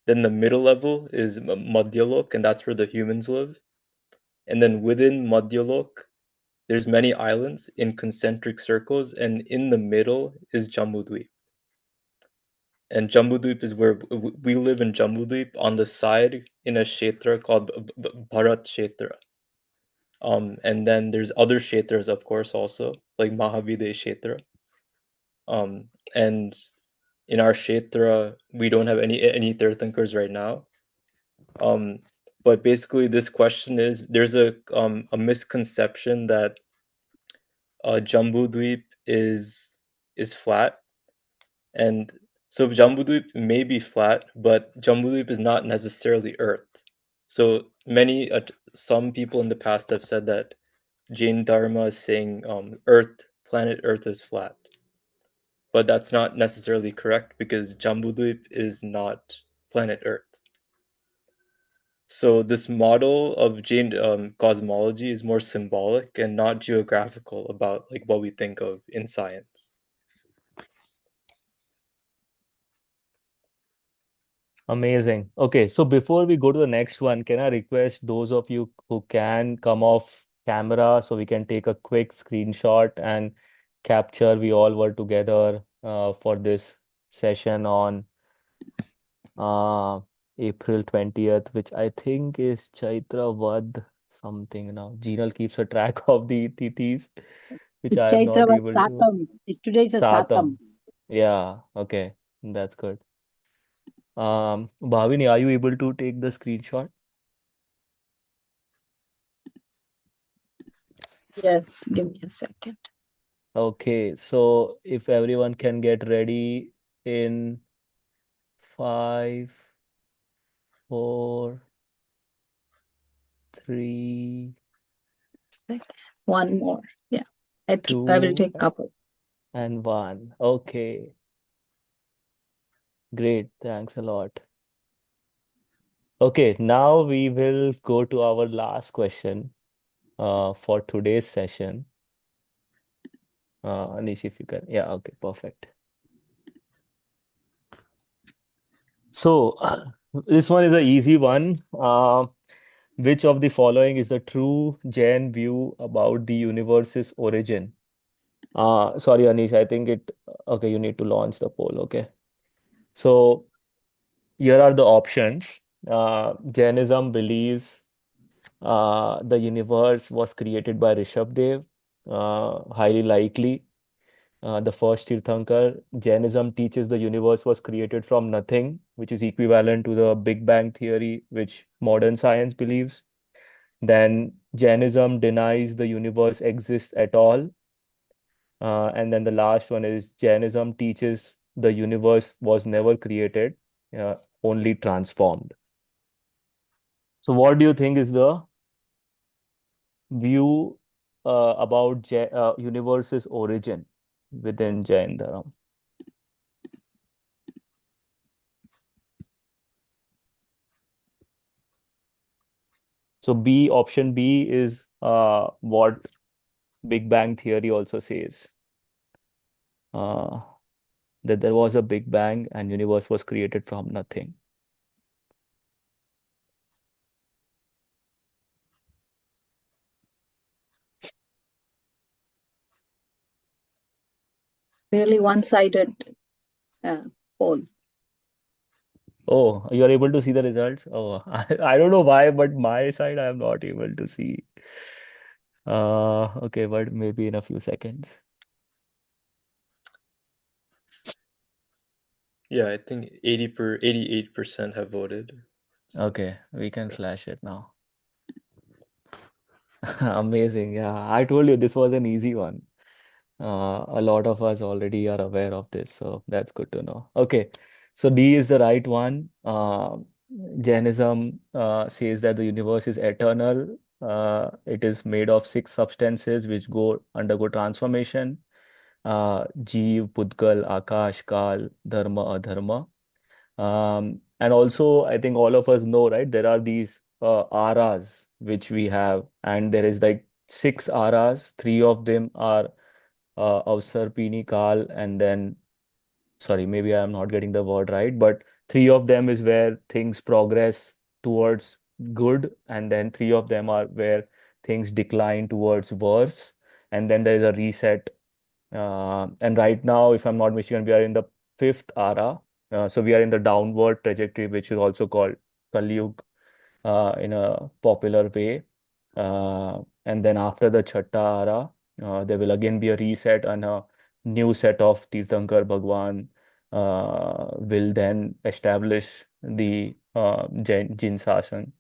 [SPEAKER 4] Then the middle level is Madhyalok, and that's where the humans live. And then within Madhyalok, there's many islands in concentric circles, and in the middle is Jambudvip. And Jambudvip is where we live in Jambudvip on the side in a kshetra called Bharat Kshetra. And then there's other kshetras, of course, also like Mahavidya Kshetra. And in our kshetra, we don't have any Tirthankars right now. But basically, this question is there's a misconception that Jambudvip is flat, and so Jambudvip may be flat, but Jambudvip is not necessarily Earth. So some people in the past have said that Jain Dharma is saying planet Earth is flat, but that's not necessarily correct because Jambudvip is not planet Earth. So this model of Jain cosmology is more symbolic and not geographical about like what we think of in science.
[SPEAKER 3] Amazing. Okay, so before we go to the next one, can I request those of you who can come off camera so we can take a quick screenshot and capture we all were together for this session on uh, April 20th, which I think is Chaitra Vad something now. Jinal keeps a track of the tithis, which
[SPEAKER 6] It's
[SPEAKER 3] I am not
[SPEAKER 6] Chaitra
[SPEAKER 3] able to.
[SPEAKER 6] Satam. It's today's a
[SPEAKER 3] Satam.
[SPEAKER 6] Satam.
[SPEAKER 3] Yeah, okay. That's good. Bhavini, are you able to take the screenshot?
[SPEAKER 7] Yes, give me a second.
[SPEAKER 3] Okay, so if everyone can get ready in 5, 4, 3,
[SPEAKER 7] Second. One more. Yeah. I will
[SPEAKER 3] 2,
[SPEAKER 7] take couple.
[SPEAKER 3] and 1. Okay, great. Thanks a lot. Okay, now we will go to our last question for today's session. Anish, if you can. Yeah, okay, perfect. So, this one is an easy one. Which of the following is the true Jain view about the universe's origin? Sorry, Anish, I think okay, you need to launch the poll, okay? So, here are the options. Jainism believes the universe was created by Rishabdev, highly likely. The first Tirthankar. Jainism teaches the universe was created from nothing, which is equivalent to the Big Bang theory, which modern science believes. Then Jainism denies the universe exists at all. And then the last one is Jainism teaches the universe was never created, only transformed. So, what do you think is the view about universe's origin within Jain Dharma? So option B is what Big Bang theory also says, uh, that there was a Big Bang and universe was created from nothing.
[SPEAKER 7] Really one-sided poll.
[SPEAKER 3] Oh, you are able to see the results? Oh, I don't know why, but my side I am not able to see. Okay, but maybe in a few seconds.
[SPEAKER 4] Yeah, I think 88% have voted. So,
[SPEAKER 3] Okay, we can flash it now. Amazing. Yeah, I told you this was an easy one. A lot of us already are aware of this, so that's good to know. Okay, so D is the right one. Jainism says that the universe is eternal. It is made of 6 substances which undergo transformation. Jeev, Pudgal, Akash, Kal, Dharma, Adharma. And also, I think all of us know, right? There are these aras which we have, and there is like 6 aras. 3 of them are Avsar, Pini, Kal, and then, sorry, maybe I'm not getting the word right, but 3 of them is where things progress towards good, and then 3 of them are where things decline towards worse, and then there is a reset. And right now, if I'm not mistaken, we are in the 5th ara. So we are in the downward trajectory, which is also called Kali Yuga in a popular way. And then after the Chatta Ara, there will again be a reset and a new set of Tirthankar Bhagwan will then establish the Jin Sasana.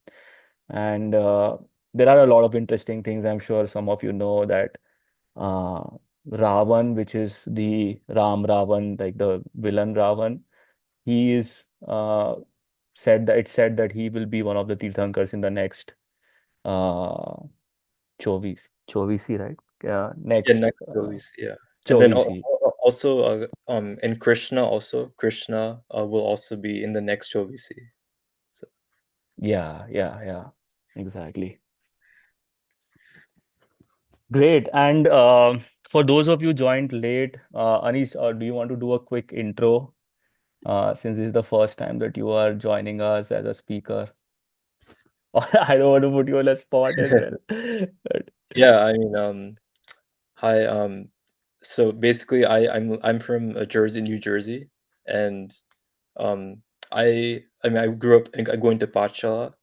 [SPEAKER 3] And there are a lot of interesting things. I'm sure some of you know that uh, Ravan, which is the Ram Ravan, like the villain Ravan, he is said that he will be one of the Tirthankars in the next uh Chovisi, right?
[SPEAKER 4] yeah,
[SPEAKER 3] Next
[SPEAKER 4] next Chovisi, yeah. And then
[SPEAKER 3] Chovisi.
[SPEAKER 4] also, and Krishna will also be in the next Chovisi. So
[SPEAKER 3] Yeah, exactly. Great. And for those of you joined late, Anish, do you want to do a quick intro since this is the first time that you are joining us as a speaker? Or I don't want to put you on a spot as well. But
[SPEAKER 4] yeah, I mean, hi, So basically, I'm from Jersey, New Jersey, and um, I mean I grew up going to Pathshala,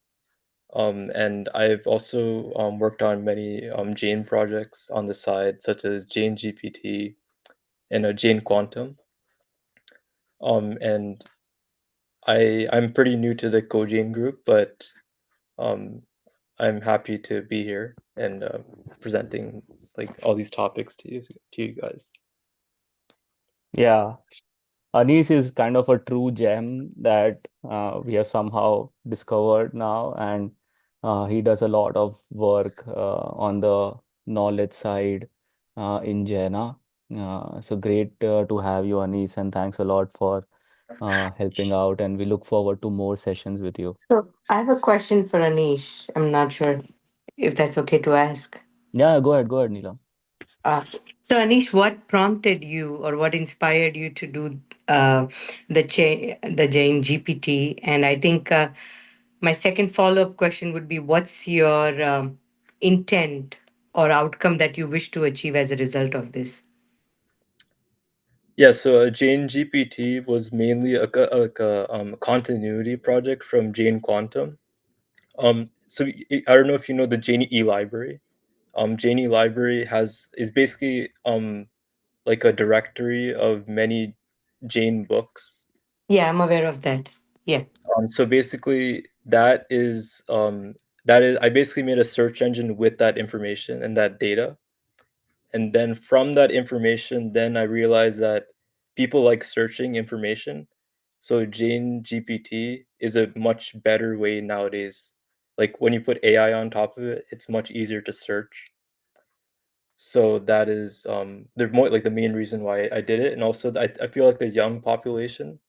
[SPEAKER 4] and I've also worked on many Jain projects on the side, such as Jain GPT and a Jain Quantum. And I'm pretty new to the KOJAIN group, but um, I'm happy to be here and presenting like all these topics to you guys.
[SPEAKER 3] Yeah. Anish is kind of a true gem that we have somehow discovered now, and he does a lot of work on the knowledge side in Jaina. So great to have you, Anish, and thanks a lot for helping out. And we look forward to more sessions with you.
[SPEAKER 6] So I have a question for Anish. I'm not sure if that's okay to ask.
[SPEAKER 3] Yeah, go ahead, Neelam.
[SPEAKER 6] Uh, so Anish, what prompted you or what inspired you to do the Jain GPT? And I think my second follow-up question would be, what's your intent or outcome that you wish to achieve as a result of this?
[SPEAKER 4] Yeah, so Jain GPT was mainly a continuity project from Jain Quantum. I don't know if you know the Jain E library. Jain E library is basically like a directory of many Jain books.
[SPEAKER 6] Yeah, I'm aware of that. Yeah.
[SPEAKER 4] So basically, that is I basically made a search engine with that information and that data, and then from that information, then I realized that people like searching information. So Jane GPT is a much better way nowadays. Like when you put AI on top of it, it's much easier to search. So that is the more like the main reason why I did it, and also I feel like the young population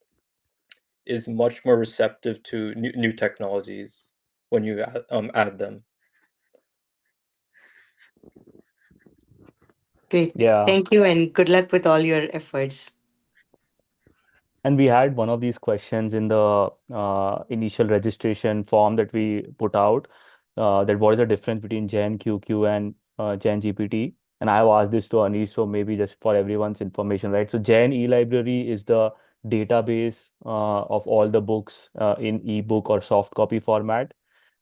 [SPEAKER 4] is much more receptive to new technologies when you add them.
[SPEAKER 6] Great.
[SPEAKER 3] Yeah.
[SPEAKER 6] Thank you and good luck with all your efforts.
[SPEAKER 3] And we had one of these questions in the initial registration form that we put out, that what is the difference between Gen QQ and Gen GPT? And I've asked this to Anish, so maybe just for everyone's information, right? So Gen e-library is the database of all the books in ebook or soft copy format.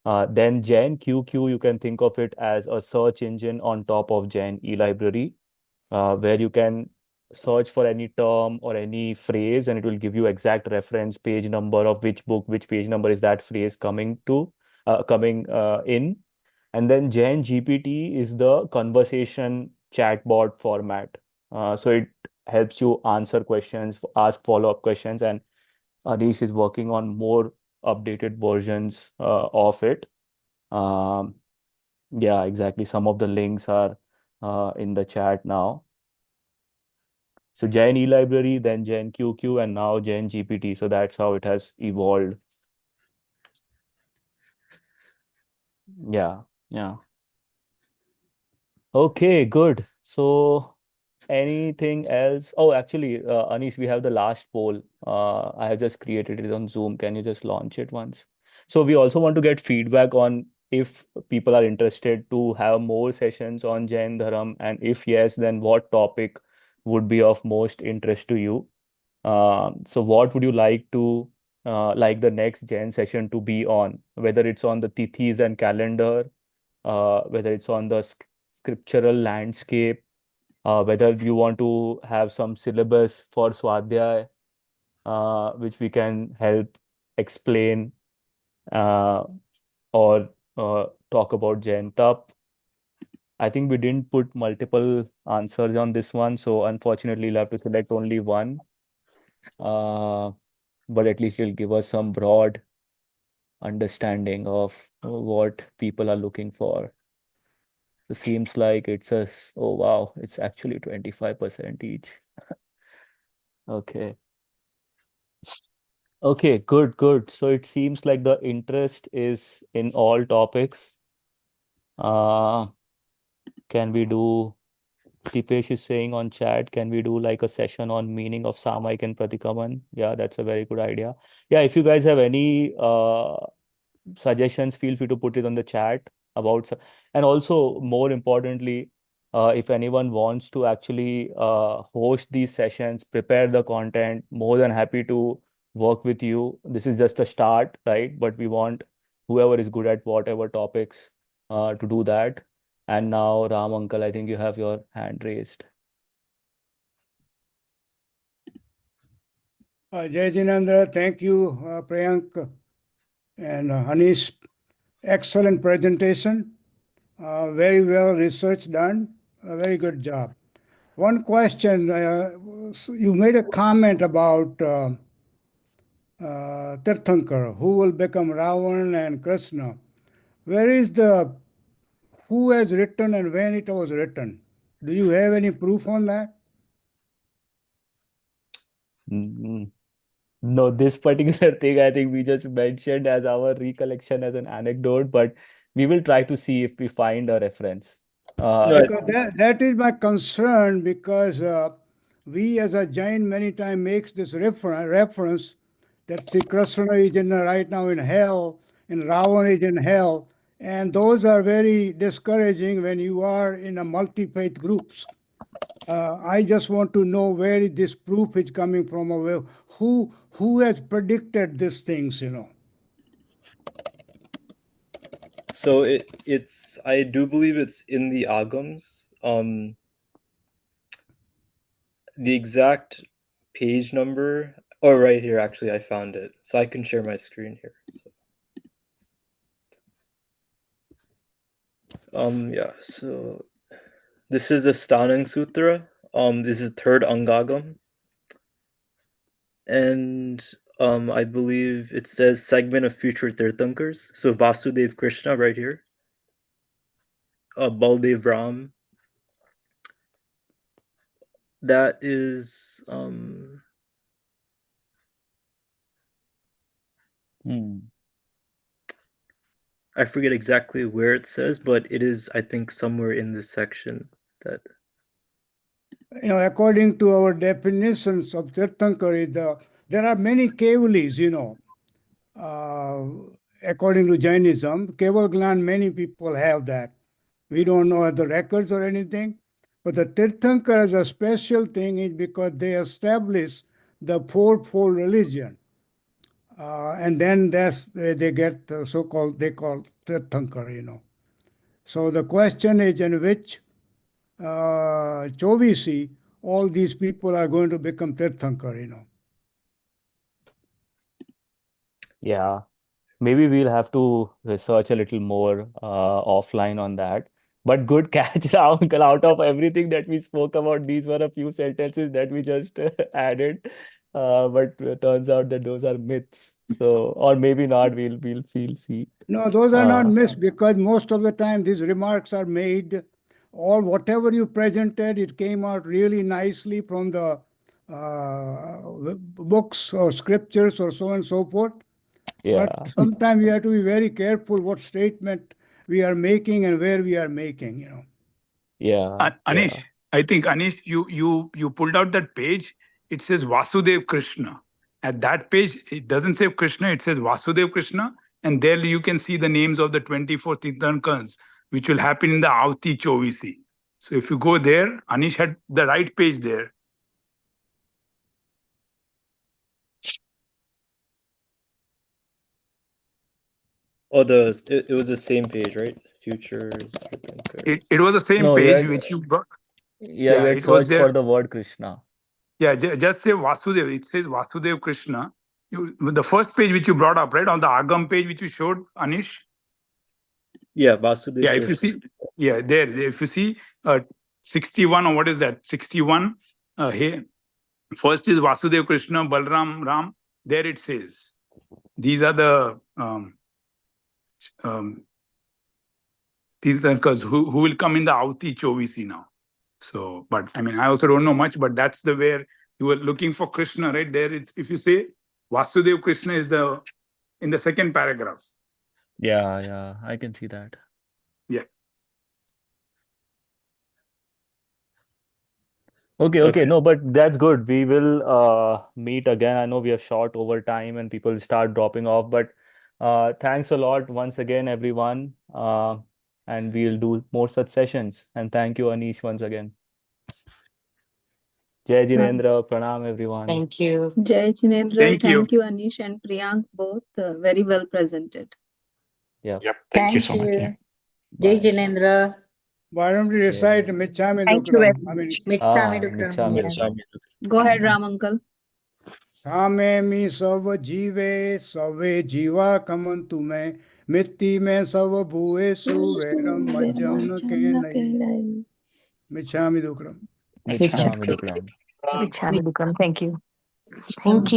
[SPEAKER 3] Then Gen QQ, you can think of it as a search engine on top of Gen e-library, where you can search for any term or any phrase and it will give you exact reference page number of which book, which page number is that phrase coming in. And then Jain GPT is the conversation chatbot format. So it helps you answer questions, ask follow-up questions, and Arish is working on more updated versions of it. Um, yeah, exactly. Some of the links are in the chat now. So Jain e-library, then Jain QQ, and now Jain GPT. So that's how it has evolved. Yeah, yeah. Okay, good. So anything else? Oh, actually, Anish, we have the last poll. I have just created it on Zoom. Can you just launch it once? So we also want to get feedback on if people are interested to have more sessions on Jain Dharam, and if yes, then what topic would be of most interest to you? So what would you like the next Jain session to be on? Whether it's on the tithis and calendar, whether it's on the scriptural landscape, whether you want to have some syllabus for Swadhyay, which we can help explain, uh, or talk about Jain Tap. I think we didn't put multiple answers on this one, so unfortunately, you'll have to select only one. Uh, but at least it'll give us some broad understanding of what people are looking for. It seems like oh wow, it's actually 25% each. Okay. Okay, good, good. So it seems like the interest is in all topics. Uh, can we do, Tipesh is saying on chat, can we do like a session on meaning of Samaik and Pratikaman? Yeah, that's a very good idea. Yeah, if you guys have any suggestions, feel free to put it on the chat and also more importantly, If anyone wants to actually host these sessions, prepare the content, more than happy to work with you. This is just a start, right? But we want whoever is good at whatever topics to do that. And now, Ram uncle, I think you have your hand raised.
[SPEAKER 8] Jai Jinendra, thank you, Priyank and Anish. Excellent presentation. Very well research done. A very good job. One question, you made a comment about Tirthankar, who will become Ravan and Krishna. Where is who has written and when it was written? Do you have any proof on that?
[SPEAKER 3] Mm, No, this particular thing, I think we just mentioned as our recollection as an anecdote, but we will try to see if we find a reference.
[SPEAKER 4] No,
[SPEAKER 8] Because that is my concern, because we as a Jain many times makes this reference that Sri Krishna is right now in hell and Ravan is in hell. And those are very discouraging when you are in a multi-faith groups. I just want to know where this proof is coming from, or who has predicted these things,
[SPEAKER 4] so it's I do believe it's in the Agams. The exact page number. Oh, right here, actually, I found it. So I can share my screen here. Yeah, so this is the Stanang Sutra. This is third Angagam. And I believe it says segment of future Tirthankars. So Vasudev Krishna right here. Baldev Ram. That is I forget exactly where it says, but it is, I think, somewhere in this section that.
[SPEAKER 8] According to our definitions of Tirthankar, there are many Kevalis, according to Jainism. Keval Gnan, many people have that. We don't know the records or anything. But the Tirthankar is a special thing is because they establish the fourfold religion. And then they get so-called, they call Tirthankar, So the question is in which Chovisi, all these people are going to become Tirthankar.
[SPEAKER 3] Yeah, maybe we'll have to research a little more offline on that. But good catch, Uncle. Out of everything that we spoke about, these were a few sentences that we just added. But it turns out that those are myths. So, or maybe not. We'll feel see.
[SPEAKER 8] No, those are not
[SPEAKER 3] Uh,
[SPEAKER 8] missed because most of the time these remarks are made, or whatever you presented, it came out really nicely from the books or scriptures or so on and so forth. But
[SPEAKER 3] yeah,
[SPEAKER 8] sometimes we have to be very careful what statement we are making and where we are making.
[SPEAKER 3] yeah,
[SPEAKER 9] Anish,
[SPEAKER 3] yeah.
[SPEAKER 9] I think Anish, you pulled out that page. It says Vasudev Krishna. At that page, it doesn't say Krishna. It says Vasudev Krishna, and there you can see the names of the 24 Tirthankars, which will happen in the Avti Chovisi. So if you go there, Anish had the right page there.
[SPEAKER 4] Oh, it was the same page, right? Futures Tirthankars.
[SPEAKER 9] It was the same
[SPEAKER 3] No, you
[SPEAKER 9] page
[SPEAKER 3] had,
[SPEAKER 9] which you got.
[SPEAKER 3] yeah, you
[SPEAKER 9] Yeah,
[SPEAKER 3] had
[SPEAKER 9] it was
[SPEAKER 3] searched for
[SPEAKER 9] there.
[SPEAKER 3] the word Krishna.
[SPEAKER 9] Yeah, just say Vasudev. It says Vasudev Krishna. The first page which you brought up, right, on the Agam page which you showed, Anish.
[SPEAKER 4] Yeah, Vasudev
[SPEAKER 9] Yeah, if you
[SPEAKER 4] Krishna.
[SPEAKER 9] see, yeah, there, if you see 61 or what is that? 61, here, first is Vasudev Krishna, Balram, Ram. There it says, these are the Tirthankars who will come in the Avti Chovisi now. So, but I mean, I also don't know much, but that's the where you were looking for Krishna, right? There, it's, if you say Vasudev Krishna is in the second paragraph.
[SPEAKER 3] Yeah, yeah, I can see that.
[SPEAKER 9] Yeah.
[SPEAKER 3] Okay,
[SPEAKER 4] Okay.
[SPEAKER 3] no, but that's good. We will meet again. I know we are short over time and people start dropping off, but thanks a lot once again, everyone. and we'll do more such sessions. And thank you, Anish, once again. Jai Jinendra, pranam everyone.
[SPEAKER 6] Thank you.
[SPEAKER 7] Jai Jinendra,
[SPEAKER 9] Thank you.
[SPEAKER 7] thank you, Anish and Priyank, both very well presented.
[SPEAKER 3] Yeah.
[SPEAKER 9] Yep. Thank you so much. Yeah.
[SPEAKER 10] Jai
[SPEAKER 3] Bye.
[SPEAKER 10] Jinendra.
[SPEAKER 8] Why don't we recite Michami
[SPEAKER 11] Thank you
[SPEAKER 8] Dukram?
[SPEAKER 11] very
[SPEAKER 8] I mean,
[SPEAKER 10] Michhami Dukram.
[SPEAKER 3] Michhami
[SPEAKER 10] Yes.
[SPEAKER 3] Dukram.
[SPEAKER 7] Go ahead, Ram Uncle.
[SPEAKER 8] Thame mi sav jive save jiva kamantu me mitti me sav bhuve su veram majjam na kenai. Michhami Dukram.
[SPEAKER 3] Michhami Dukram.
[SPEAKER 11] Michhami Dukram. Thank you. Thank you.